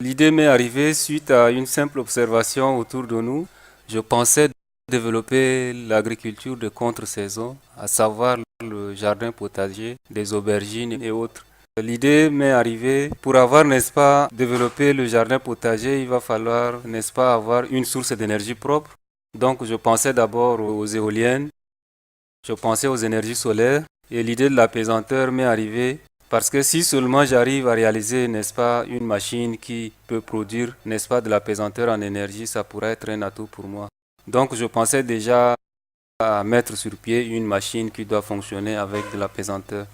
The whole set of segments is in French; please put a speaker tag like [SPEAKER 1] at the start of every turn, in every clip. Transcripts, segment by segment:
[SPEAKER 1] L'idée m'est arrivée suite à une simple observation autour de nous. Je pensais développer l'agriculture de contre-saison, à savoir le jardin potager, des aubergines et autres. L'idée m'est arrivée pour avoir, n'est-ce pas, développé le jardin potager, il va falloir, n'est-ce pas, avoir une source d'énergie propre. Donc je pensais d'abord aux éoliennes, je pensais aux énergies solaires et l'idée de l'apaisanteur m'est arrivée parce que si seulement j'arrive à réaliser, n'est-ce pas, une machine qui peut produire, n'est-ce pas, de l'apaisanteur en énergie, ça pourrait être un atout pour moi. Donc je pensais déjà à mettre sur pied une machine qui doit fonctionner avec de l'apaisanteur.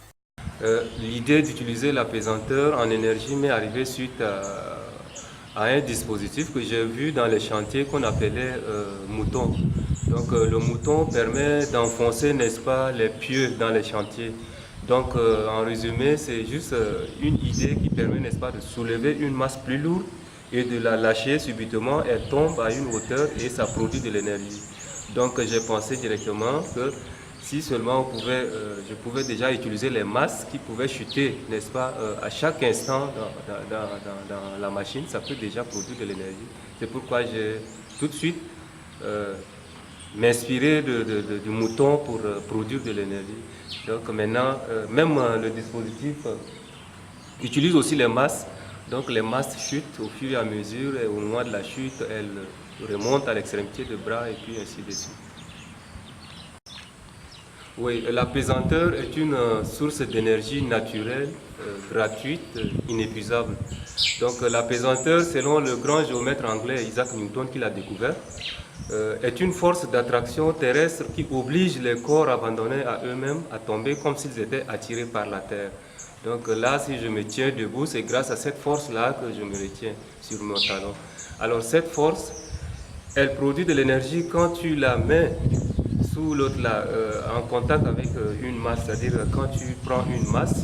[SPEAKER 1] L'idée d'utiliser l'apaisanteur en énergie m'est arrivée suite à un dispositif que j'ai vu dans les chantiers qu'on appelait mouton. Donc le mouton permet d'enfoncer, n'est-ce pas, les pieux dans les chantiers. Donc en résumé, c'est juste une idée qui permet, n'est-ce pas, de soulever une masse plus lourde et de la lâcher subitement. Elle tombe à une hauteur et ça produit de l'énergie. Donc j'ai pensé directement que si seulement je pouvais déjà utiliser les masses qui pouvaient chuter, n'est-ce pas, à chaque instant dans la machine, ça peut déjà produire de l'énergie. C'est pourquoi j'ai tout de suite euh, m'inspiré du mouton pour produire de l'énergie. Donc maintenant, même le dispositif utilise aussi les masses. Donc les masses chutent au fur et à mesure et au moment de la chute, elles remontent à l'extrémité du bras et puis ainsi de suite. Oui, la pesanteur est une source d'énergie naturelle, gratuite, inépuisable. Donc la pesanteur, selon le grand géomètre anglais Isaac Newton qui l'a découvert, est une force d'attraction terrestre qui oblige les corps abandonnés à eux-mêmes à tomber comme s'ils étaient attirés par la Terre. Donc là, si je me tiens debout, c'est grâce à cette force-là que je me retiens sur mon talon. Alors cette force, elle produit de l'énergie quand tu la mets sous l'autre là, en contact avec une masse, c'est-à-dire quand tu prends une masse,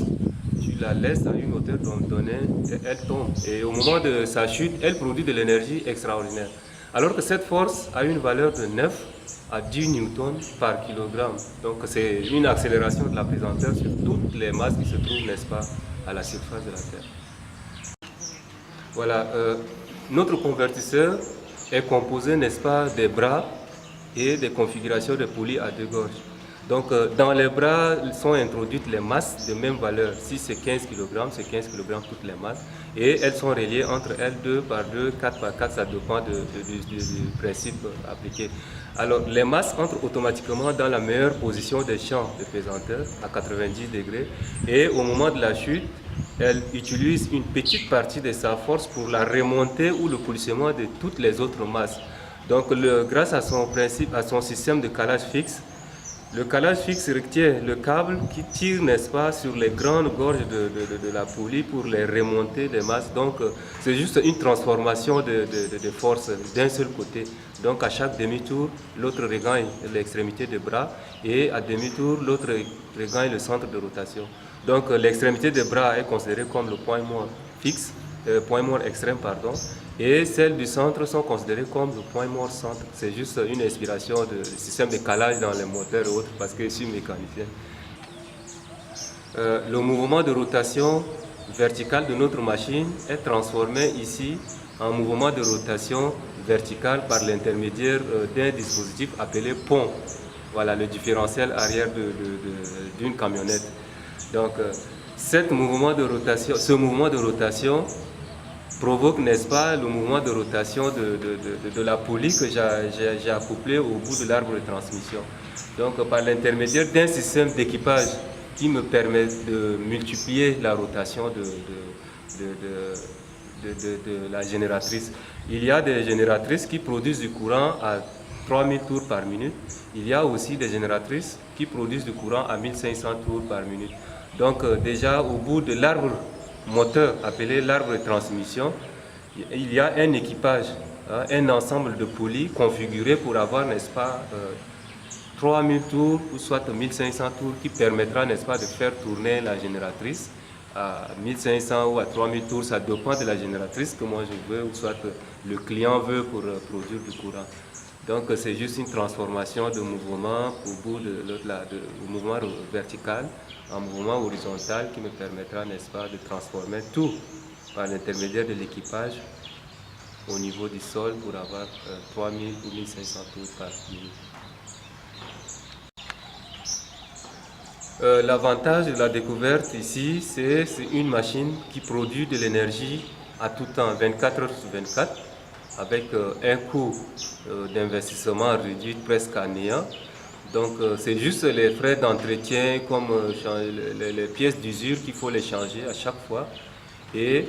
[SPEAKER 1] tu la laisses à une hauteur donnée, et elle tombe. Et au moment de sa chute, elle produit de l'énergie extraordinaire. Alors que cette force a une valeur de 9 à 10 newtons par kilogramme. Donc c'est une accélération de la pesanteur sur toutes les masses qui se trouvent, n'est-ce pas, à la surface de la Terre. Voilà, notre convertisseur est composé, n'est-ce pas, des bras et des configurations de poulies à deux gorges. Donc dans les bras sont introduites les masses de même valeur. Si c'est 15 kg, c'est 15 kg toutes les masses. Et elles sont reliées entre elles 2 par 2, 4 par 4, ça dépend du principe appliqué. Alors les masses entrent automatiquement dans la meilleure position des champs de pesanteur à 90 degrés. Et au moment de la chute, elle utilise une petite partie de sa force pour la remontée ou le polissement de toutes les autres masses. Donc grâce à son principe, à son système de calage fixe, le calage fixe retient le câble qui tire, n'est-ce pas, sur les grandes gorges de la poulie pour les remonter des masses. Donc c'est juste une transformation de force d'un seul côté. Donc à chaque demi-tour, l'autre regagne l'extrémité des bras et à demi-tour, l'autre regagne le centre de rotation. Donc l'extrémité des bras est considérée comme le point mort fixe, point mort extrême, pardon, et celles du centre sont considérées comme le point mort centre. C'est juste une inspiration du système de calage dans les moteurs et autres parce que je suis mécanicien. Le mouvement de rotation verticale de notre machine est transformé ici en mouvement de rotation verticale par l'intermédiaire d'un dispositif appelé pont. Voilà le différentiel arrière d'une camionnette. Donc, ce mouvement de rotation provoque, n'est-ce pas, le mouvement de rotation de la poulie que j'ai accouplé au bout de l'arbre de transmission. Donc, par l'intermédiaire d'un système d'équipage qui me permet de multiplier la rotation de la génératrice. Il y a des génératrices qui produisent du courant à 3000 tours par minute. Il y a aussi des génératrices qui produisent du courant à 1500 tours par minute. Donc déjà au bout de l'arbre moteur appelé l'arbre de transmission, il y a un équipage, hein, un ensemble de poulies configurées pour avoir, n'est-ce pas, 3000 tours ou soit 1500 tours qui permettra, n'est-ce pas, de faire tourner la génératrice à 1500 ou à 3000 tours, ça dépend de la génératrice que moi je veux ou soit que le client veut pour produire du courant. Donc c'est juste une transformation de mouvement au bout de mouvement vertical en mouvement horizontal qui me permettra, n'est-ce pas, de transformer tout par l'intermédiaire de l'équipage au niveau du sol pour avoir 3000 ou 1500 tours par minute. L'avantage de la découverte ici, c'est une machine qui produit de l'énergie à tout temps, 24 heures sur 24, avec un coût d'investissement réduit presque à néant. Donc c'est juste les frais d'entretien comme les pièces d'usure qu'il faut les changer à chaque fois. Et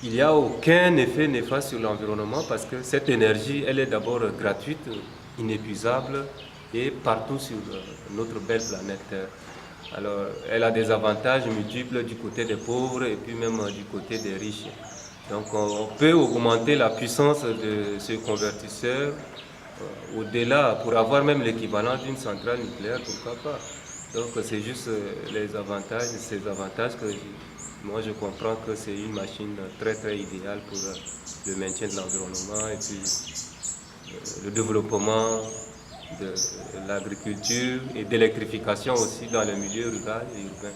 [SPEAKER 1] il n'y a aucun effet néfaste sur l'environnement parce que cette énergie, elle est d'abord gratuite, inépuisable et partout sur notre belle planète Terre. Alors, elle a des avantages multiples du côté des pauvres et puis même du côté des riches. Donc, on peut augmenter la puissance de ce convertisseur au-delà pour avoir même l'équivalent d'une centrale nucléaire, pourquoi pas. Donc, c'est juste les avantages, ces avantages que moi je comprends que c'est une machine très très idéale pour le maintien de l'environnement et puis le développement de l'agriculture et d'électrification aussi dans le milieu rural et urbain.